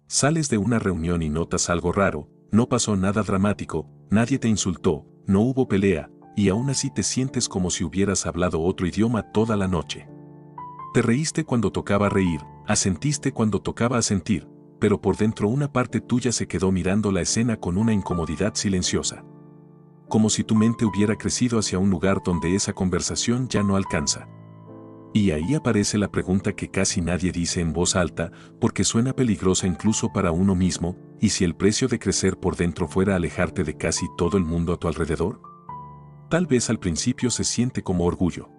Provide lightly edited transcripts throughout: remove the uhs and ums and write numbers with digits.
Sales de una reunión y notas algo raro, no pasó nada dramático, nadie te insultó, no hubo pelea, y aún así te sientes como si hubieras hablado otro idioma toda la noche. Te reíste cuando tocaba reír, asentiste cuando tocaba asentir, pero por dentro una parte tuya se quedó mirando la escena con una incomodidad silenciosa. Como si tu mente hubiera crecido hacia un lugar donde esa conversación ya no alcanza. Y ahí aparece la pregunta que casi nadie dice en voz alta, porque suena peligrosa incluso para uno mismo, ¿y si el precio de crecer por dentro fuera alejarte de casi todo el mundo a tu alrededor? Tal vez al principio se siente como orgullo.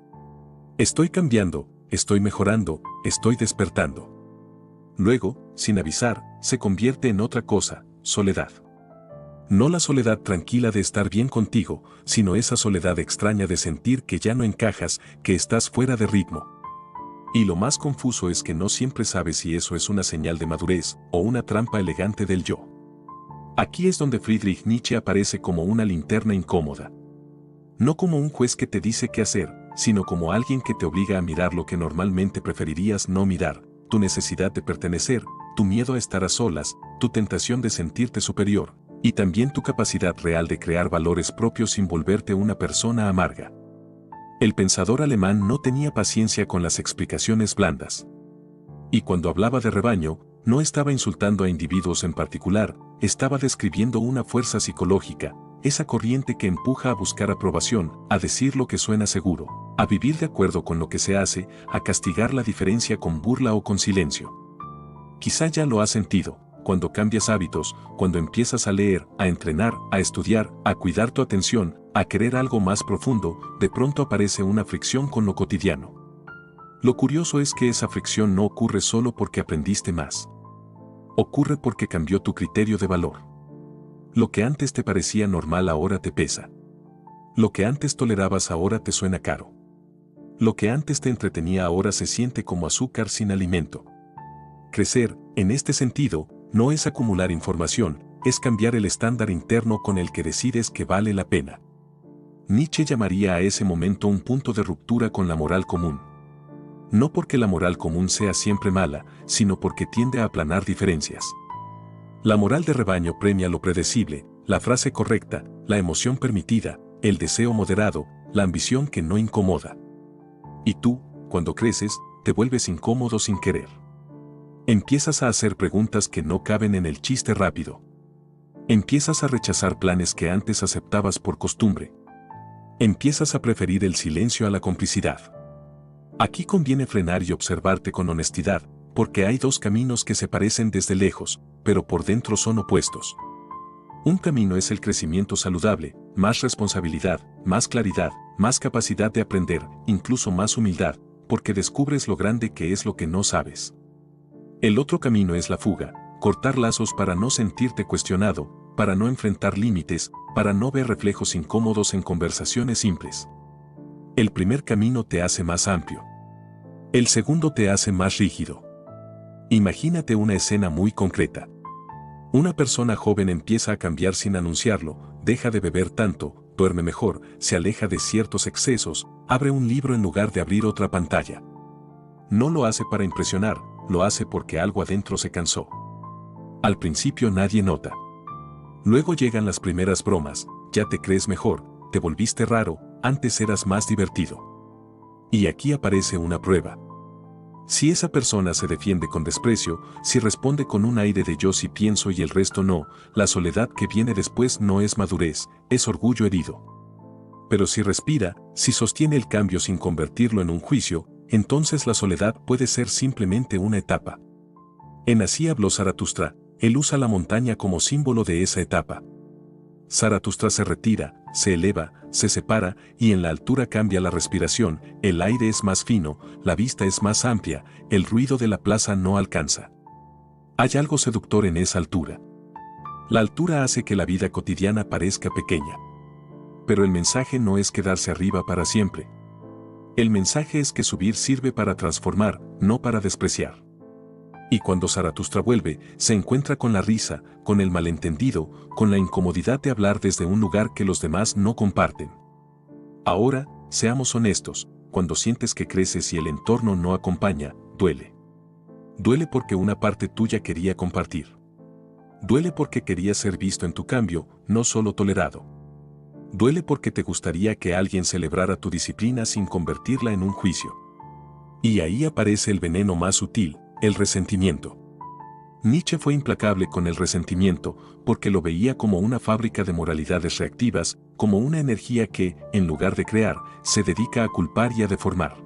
Estoy cambiando, estoy mejorando, estoy despertando. Luego, sin avisar, se convierte en otra cosa, soledad. No la soledad tranquila de estar bien contigo, sino esa soledad extraña de sentir que ya no encajas, que estás fuera de ritmo. Y lo más confuso es que no siempre sabes si eso es una señal de madurez o una trampa elegante del yo. Aquí es donde Friedrich Nietzsche aparece como una linterna incómoda. No como un juez que te dice qué hacer, sino como alguien que te obliga a mirar lo que normalmente preferirías no mirar, tu necesidad de pertenecer, tu miedo a estar a solas, tu tentación de sentirte superior, y también tu capacidad real de crear valores propios sin volverte una persona amarga. El pensador alemán no tenía paciencia con las explicaciones blandas. Y cuando hablaba de rebaño, no estaba insultando a individuos en particular, estaba describiendo una fuerza psicológica, esa corriente que empuja a buscar aprobación, a decir lo que suena seguro, a vivir de acuerdo con lo que se hace, a castigar la diferencia con burla o con silencio. Quizá ya lo has sentido. Cuando cambias hábitos, cuando empiezas a leer, a entrenar, a estudiar, a cuidar tu atención, a querer algo más profundo, de pronto aparece una fricción con lo cotidiano. Lo curioso es que esa fricción no ocurre solo porque aprendiste más. Ocurre porque cambió tu criterio de valor. Lo que antes te parecía normal ahora te pesa. Lo que antes tolerabas ahora te suena caro. Lo que antes te entretenía ahora se siente como azúcar sin alimento. Crecer, en este sentido, no es acumular información, es cambiar el estándar interno con el que decides que vale la pena. Nietzsche llamaría a ese momento un punto de ruptura con la moral común. No porque la moral común sea siempre mala, sino porque tiende a aplanar diferencias. La moral de rebaño premia lo predecible, la frase correcta, la emoción permitida, el deseo moderado, la ambición que no incomoda. Y tú, cuando creces, te vuelves incómodo sin querer. Empiezas a hacer preguntas que no caben en el chiste rápido. Empiezas a rechazar planes que antes aceptabas por costumbre. Empiezas a preferir el silencio a la complicidad. Aquí conviene frenar y observarte con honestidad, porque hay dos caminos que se parecen desde lejos, pero por dentro son opuestos. Un camino es el crecimiento saludable, más responsabilidad, más claridad, más capacidad de aprender, incluso más humildad, porque descubres lo grande que es lo que no sabes. El otro camino es la fuga, cortar lazos para no sentirte cuestionado, para no enfrentar límites, para no ver reflejos incómodos en conversaciones simples. El primer camino te hace más amplio. El segundo te hace más rígido. Imagínate una escena muy concreta. Una persona joven empieza a cambiar sin anunciarlo, deja de beber tanto, duerme mejor, se aleja de ciertos excesos, abre un libro en lugar de abrir otra pantalla. No lo hace para impresionar, lo hace porque algo adentro se cansó. Al principio nadie nota. Luego llegan las primeras bromas, ya te crees mejor, te volviste raro, antes eras más divertido. Y aquí aparece una prueba. Si esa persona se defiende con desprecio, si responde con un aire de yo sí pienso y el resto no, la soledad que viene después no es madurez, es orgullo herido. Pero si respira, si sostiene el cambio sin convertirlo en un juicio, entonces la soledad puede ser simplemente una etapa. En Así habló Zaratustra, él usa la montaña como símbolo de esa etapa. Zaratustra se retira, se eleva, se separa y en la altura cambia la respiración, el aire es más fino, la vista es más amplia, el ruido de la plaza no alcanza. Hay algo seductor en esa altura. La altura hace que la vida cotidiana parezca pequeña. Pero el mensaje no es quedarse arriba para siempre. El mensaje es que subir sirve para transformar, no para despreciar. Y cuando Zaratustra vuelve, se encuentra con la risa, con el malentendido, con la incomodidad de hablar desde un lugar que los demás no comparten. Ahora, seamos honestos, cuando sientes que creces y el entorno no acompaña, duele. Duele porque una parte tuya quería compartir. Duele porque querías ser visto en tu cambio, no solo tolerado. Duele porque te gustaría que alguien celebrara tu disciplina sin convertirla en un juicio. Y ahí aparece el veneno más sutil, el resentimiento. Nietzsche fue implacable con el resentimiento porque lo veía como una fábrica de moralidades reactivas, como una energía que, en lugar de crear, se dedica a culpar y a deformar.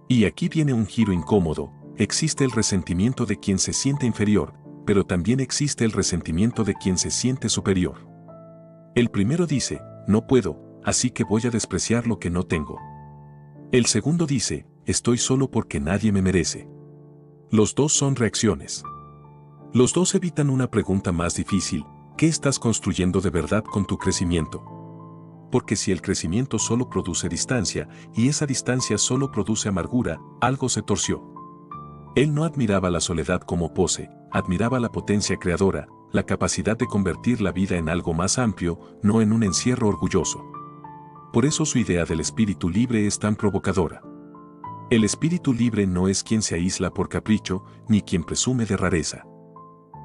Y aquí viene un giro incómodo: existe el resentimiento de quien se siente inferior, pero también existe el resentimiento de quien se siente superior. El primero dice, no puedo, así que voy a despreciar lo que no tengo. El segundo dice, estoy solo porque nadie me merece. Los dos son reacciones. Los dos evitan una pregunta más difícil: ¿qué estás construyendo de verdad con tu crecimiento? Porque si el crecimiento solo produce distancia, y esa distancia solo produce amargura, algo se torció. Él no admiraba la soledad como pose, admiraba la potencia creadora, la capacidad de convertir la vida en algo más amplio, no en un encierro orgulloso. Por eso su idea del espíritu libre es tan provocadora. El espíritu libre no es quien se aísla por capricho, ni quien presume de rareza.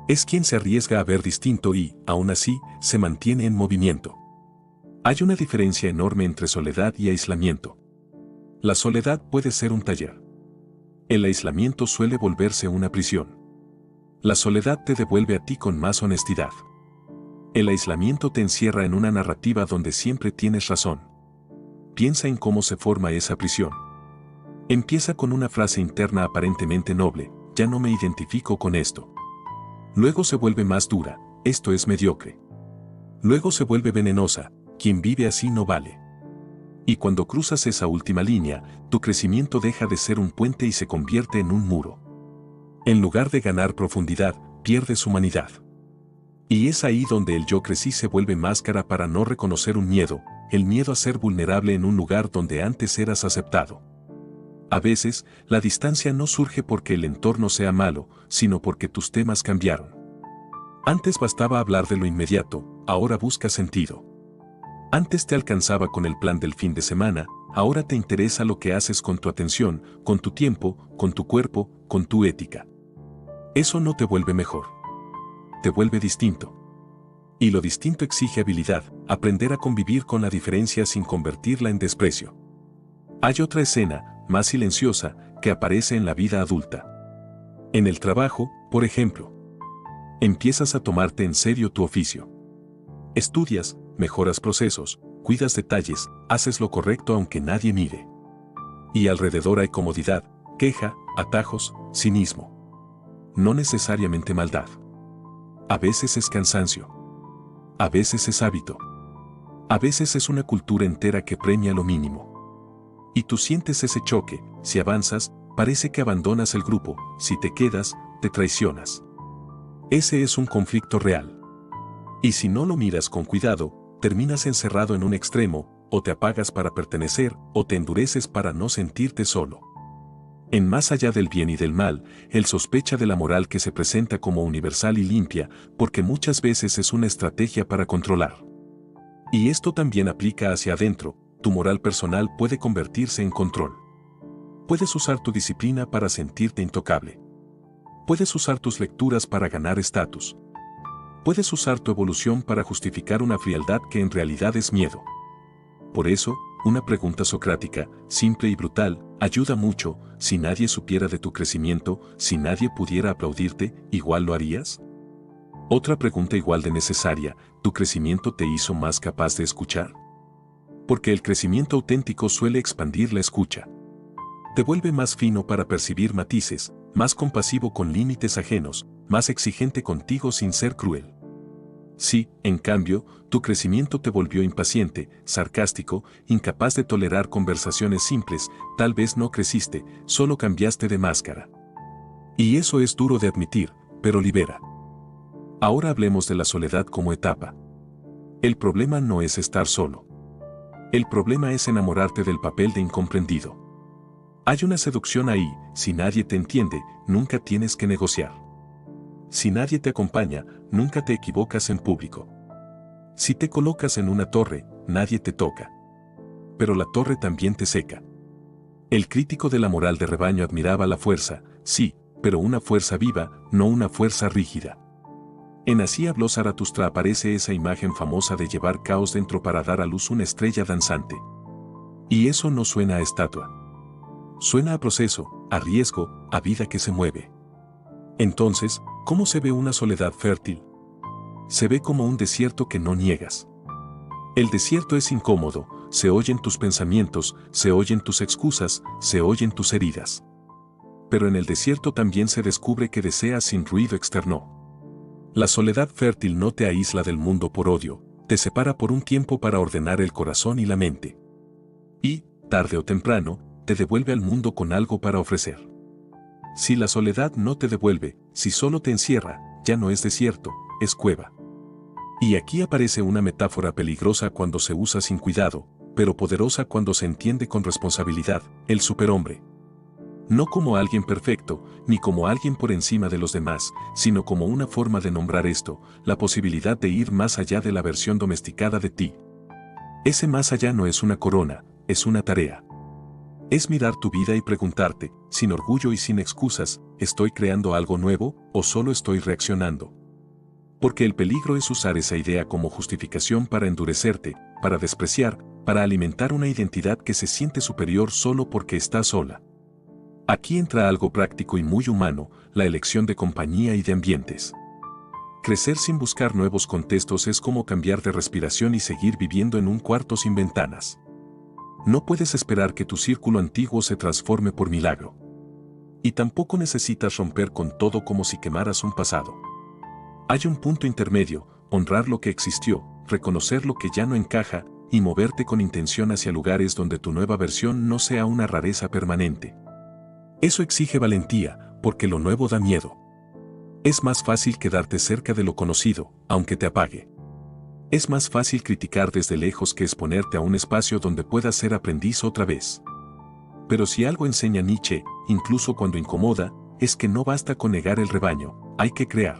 Es quien se arriesga a ver distinto y, aún así, se mantiene en movimiento. Hay una diferencia enorme entre soledad y aislamiento. La soledad puede ser un taller. El aislamiento suele volverse una prisión. La soledad te devuelve a ti con más honestidad. El aislamiento te encierra en una narrativa donde siempre tienes razón. Piensa en cómo se forma esa prisión. Empieza con una frase interna aparentemente noble: ya no me identifico con esto. Luego se vuelve más dura: esto es mediocre. Luego se vuelve venenosa: quien vive así no vale. Y cuando cruzas esa última línea, tu crecimiento deja de ser un puente y se convierte en un muro. En lugar de ganar profundidad, pierdes humanidad. Y es ahí donde el yo crecí se vuelve máscara para no reconocer un miedo, el miedo a ser vulnerable en un lugar donde antes eras aceptado. A veces, la distancia no surge porque el entorno sea malo, sino porque tus temas cambiaron. Antes bastaba hablar de lo inmediato, ahora buscas sentido. Antes te alcanzaba con el plan del fin de semana, ahora te interesa lo que haces con tu atención, con tu tiempo, con tu cuerpo, con tu ética. Eso no te vuelve mejor. Te vuelve distinto. Y lo distinto exige habilidad, aprender a convivir con la diferencia sin convertirla en desprecio. Hay otra escena, más silenciosa, que aparece en la vida adulta. En el trabajo, por ejemplo. Empiezas a tomarte en serio tu oficio. Estudias, mejoras procesos, cuidas detalles, haces lo correcto aunque nadie mire. Y alrededor hay comodidad, queja, atajos, cinismo. No necesariamente maldad. A veces es cansancio. A veces es hábito. A veces es una cultura entera que premia lo mínimo. Y tú sientes ese choque: si avanzas, parece que abandonas el grupo; si te quedas, te traicionas. Ese es un conflicto real. Y si no lo miras con cuidado, terminas encerrado en un extremo: o te apagas para pertenecer, o te endureces para no sentirte solo. En Más allá del bien y del mal, él sospecha de la moral que se presenta como universal y limpia, porque muchas veces es una estrategia para controlar. Y esto también aplica hacia adentro: tu moral personal puede convertirse en control. Puedes usar tu disciplina para sentirte intocable. Puedes usar tus lecturas para ganar estatus. Puedes usar tu evolución para justificar una frialdad que en realidad es miedo. Por eso, una pregunta socrática, simple y brutal, ayuda mucho: si nadie supiera de tu crecimiento, si nadie pudiera aplaudirte, ¿igual lo harías? Otra pregunta igual de necesaria: ¿tu crecimiento te hizo más capaz de escuchar? Porque el crecimiento auténtico suele expandir la escucha. Te vuelve más fino para percibir matices, más compasivo con límites ajenos, más exigente contigo sin ser cruel. Si, en cambio, tu crecimiento te volvió impaciente, sarcástico, incapaz de tolerar conversaciones simples, tal vez no creciste, solo cambiaste de máscara. Y eso es duro de admitir, pero libera. Ahora hablemos de la soledad como etapa. El problema no es estar solo. El problema es enamorarte del papel de incomprendido. Hay una seducción ahí: si nadie te entiende, nunca tienes que negociar. Si nadie te acompaña, nunca te equivocas en público. Si te colocas en una torre, nadie te toca. Pero la torre también te seca. El crítico de la moral de rebaño admiraba la fuerza, sí, pero una fuerza viva, no una fuerza rígida. En Así habló Zaratustra aparece esa imagen famosa de llevar caos dentro para dar a luz una estrella danzante. Y eso no suena a estatua. Suena a proceso, a riesgo, a vida que se mueve. Entonces, ¿cómo se ve una soledad fértil? Se ve como un desierto que no niegas. El desierto es incómodo, se oyen tus pensamientos, se oyen tus excusas, se oyen tus heridas. Pero en el desierto también se descubre que deseas sin ruido externo. La soledad fértil no te aísla del mundo por odio, te separa por un tiempo para ordenar el corazón y la mente. Y, tarde o temprano, te devuelve al mundo con algo para ofrecer. Si la soledad no te devuelve, si solo te encierra, ya no es desierto, es cueva. Y aquí aparece una metáfora peligrosa cuando se usa sin cuidado, pero poderosa cuando se entiende con responsabilidad, el superhombre. No como alguien perfecto, ni como alguien por encima de los demás, sino como una forma de nombrar esto, la posibilidad de ir más allá de la versión domesticada de ti. Ese más allá no es una corona, es una tarea. Es mirar tu vida y preguntarte, sin orgullo y sin excusas, ¿estoy creando algo nuevo o solo estoy reaccionando? Porque el peligro es usar esa idea como justificación para endurecerte, para despreciar, para alimentar una identidad que se siente superior solo porque está sola. Aquí entra algo práctico y muy humano, la elección de compañía y de ambientes. Crecer sin buscar nuevos contextos es como cambiar de respiración y seguir viviendo en un cuarto sin ventanas. No puedes esperar que tu círculo antiguo se transforme por milagro. Y tampoco necesitas romper con todo como si quemaras un pasado. Hay un punto intermedio, honrar lo que existió, reconocer lo que ya no encaja, y moverte con intención hacia lugares donde tu nueva versión no sea una rareza permanente. Eso exige valentía, porque lo nuevo da miedo. Es más fácil quedarte cerca de lo conocido, aunque te apague. Es más fácil criticar desde lejos que exponerte a un espacio donde puedas ser aprendiz otra vez. Pero si algo enseña Nietzsche, incluso cuando incomoda, es que no basta con negar el rebaño, hay que crear.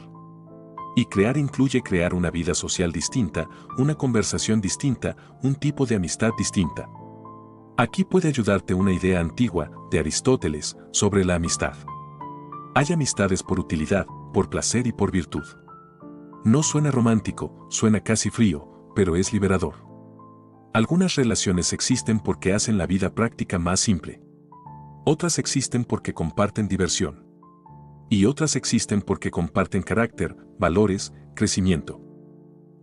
Y crear incluye crear una vida social distinta, una conversación distinta, un tipo de amistad distinta. Aquí puede ayudarte una idea antigua, de Aristóteles, sobre la amistad. Hay amistades por utilidad, por placer y por virtud. No suena romántico, suena casi frío, pero es liberador. Algunas relaciones existen porque hacen la vida práctica más simple. Otras existen porque comparten diversión. Y otras existen porque comparten carácter, valores, crecimiento.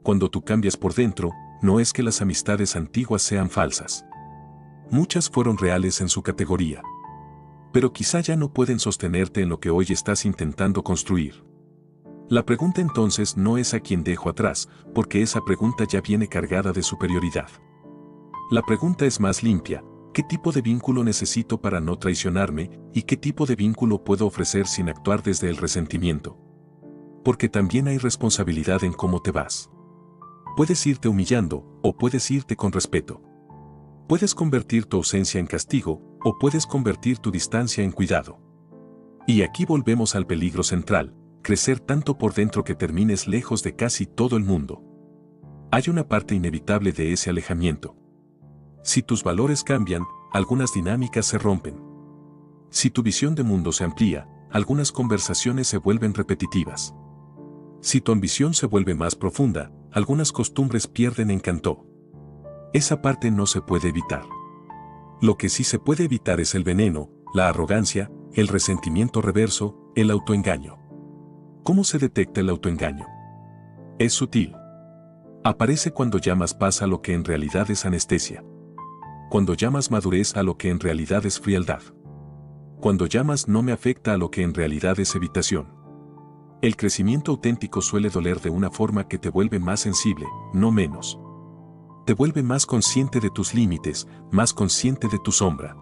Cuando tú cambias por dentro, no es que las amistades antiguas sean falsas. Muchas fueron reales en su categoría. Pero quizá ya no pueden sostenerte en lo que hoy estás intentando construir. La pregunta entonces no es a quién dejo atrás, porque esa pregunta ya viene cargada de superioridad. La pregunta es más limpia, ¿qué tipo de vínculo necesito para no traicionarme y qué tipo de vínculo puedo ofrecer sin actuar desde el resentimiento? Porque también hay responsabilidad en cómo te vas. Puedes irte humillando o puedes irte con respeto. Puedes convertir tu ausencia en castigo, o puedes convertir tu distancia en cuidado. Y aquí volvemos al peligro central, crecer tanto por dentro que termines lejos de casi todo el mundo. Hay una parte inevitable de ese alejamiento. Si tus valores cambian, algunas dinámicas se rompen. Si tu visión de mundo se amplía, algunas conversaciones se vuelven repetitivas. Si tu ambición se vuelve más profunda, algunas costumbres pierden encanto. Esa parte no se puede evitar. Lo que sí se puede evitar es el veneno, la arrogancia, el resentimiento reverso, el autoengaño. ¿Cómo se detecta el autoengaño? Es sutil. Aparece cuando llamas paz a lo que en realidad es anestesia. Cuando llamas madurez a lo que en realidad es frialdad. Cuando llamas no me afecta a lo que en realidad es evitación. El crecimiento auténtico suele doler de una forma que te vuelve más sensible, no menos. Te vuelve más consciente de tus límites, más consciente de tu sombra.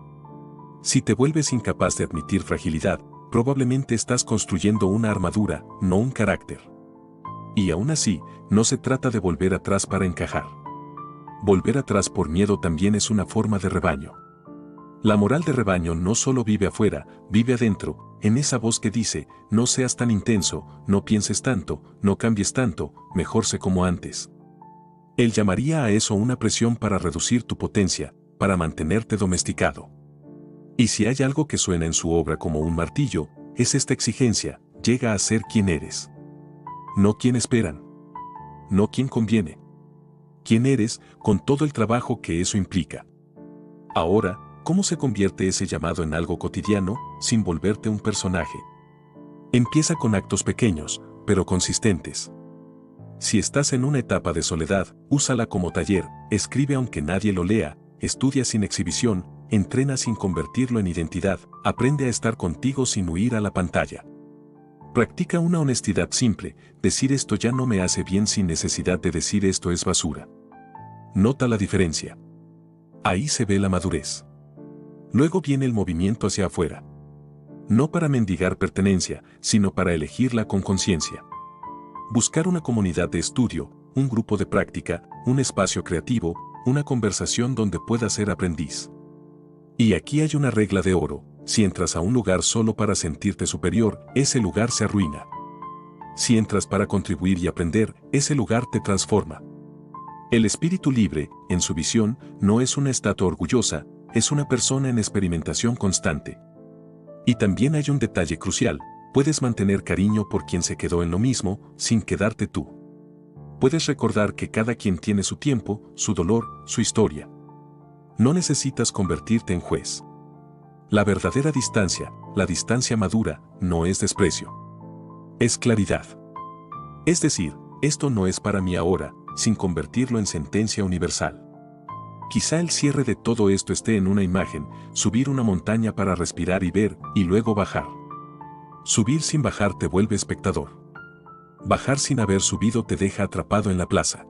Si te vuelves incapaz de admitir fragilidad, probablemente estás construyendo una armadura, no un carácter. Y aún así, no se trata de volver atrás para encajar. Volver atrás por miedo también es una forma de rebaño. La moral de rebaño no solo vive afuera, vive adentro, en esa voz que dice, no seas tan intenso, no pienses tanto, no cambies tanto, mejor sé como antes. Él llamaría a eso una presión para reducir tu potencia, para mantenerte domesticado. Y si hay algo que suena en su obra como un martillo, es esta exigencia: llega a ser quien eres. No quien esperan. No quien conviene. Quién eres, con todo el trabajo que eso implica. Ahora, ¿cómo se convierte ese llamado en algo cotidiano, sin volverte un personaje? Empieza con actos pequeños, pero consistentes. Si estás en una etapa de soledad, úsala como taller, escribe aunque nadie lo lea, estudia sin exhibición, entrena sin convertirlo en identidad, aprende a estar contigo sin huir a la pantalla. Practica una honestidad simple, decir esto ya no me hace bien sin necesidad de decir esto es basura. Nota la diferencia. Ahí se ve la madurez. Luego viene el movimiento hacia afuera. No para mendigar pertenencia, sino para elegirla con conciencia. Buscar una comunidad de estudio, un grupo de práctica, un espacio creativo, una conversación donde puedas ser aprendiz. Y aquí hay una regla de oro: si entras a un lugar solo para sentirte superior, ese lugar se arruina. Si entras para contribuir y aprender, ese lugar te transforma. El espíritu libre, en su visión, no es una estatua orgullosa, es una persona en experimentación constante. Y también hay un detalle crucial: puedes mantener cariño por quien se quedó en lo mismo, sin quedarte tú. Puedes recordar que cada quien tiene su tiempo, su dolor, su historia. No necesitas convertirte en juez. La verdadera distancia, la distancia madura, no es desprecio. Es claridad. Es decir, esto no es para mí ahora, sin convertirlo en sentencia universal. Quizá el cierre de todo esto esté en una imagen: subir una montaña para respirar y ver, y luego bajar. Subir sin bajar te vuelve espectador. Bajar sin haber subido te deja atrapado en la plaza.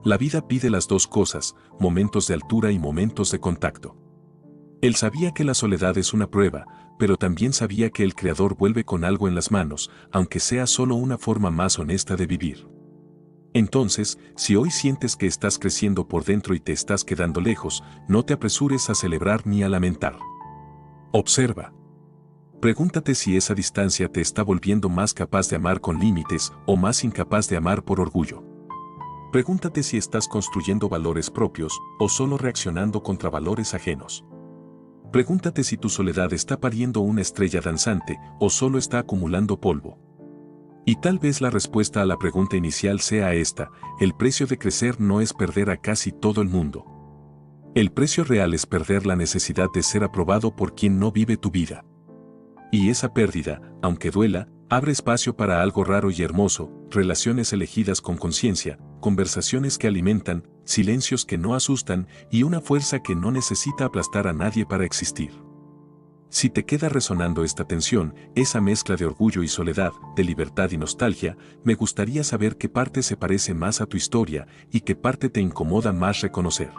La vida pide las dos cosas: momentos de altura y momentos de contacto. Él sabía que la soledad es una prueba, pero también sabía que el Creador vuelve con algo en las manos, aunque sea solo una forma más honesta de vivir. Entonces, si hoy sientes que estás creciendo por dentro y te estás quedando lejos, no te apresures a celebrar ni a lamentar. Observa. Pregúntate si esa distancia te está volviendo más capaz de amar con límites o más incapaz de amar por orgullo. Pregúntate si estás construyendo valores propios o solo reaccionando contra valores ajenos. Pregúntate si tu soledad está pariendo una estrella danzante o solo está acumulando polvo. Y tal vez la respuesta a la pregunta inicial sea esta: el precio de crecer no es perder a casi todo el mundo. El precio real es perder la necesidad de ser aprobado por quien no vive tu vida. Y esa pérdida, aunque duela, abre espacio para algo raro y hermoso: relaciones elegidas con conciencia, conversaciones que alimentan, silencios que no asustan y una fuerza que no necesita aplastar a nadie para existir. Si te queda resonando esta tensión, esa mezcla de orgullo y soledad, de libertad y nostalgia, me gustaría saber qué parte se parece más a tu historia y qué parte te incomoda más reconocer.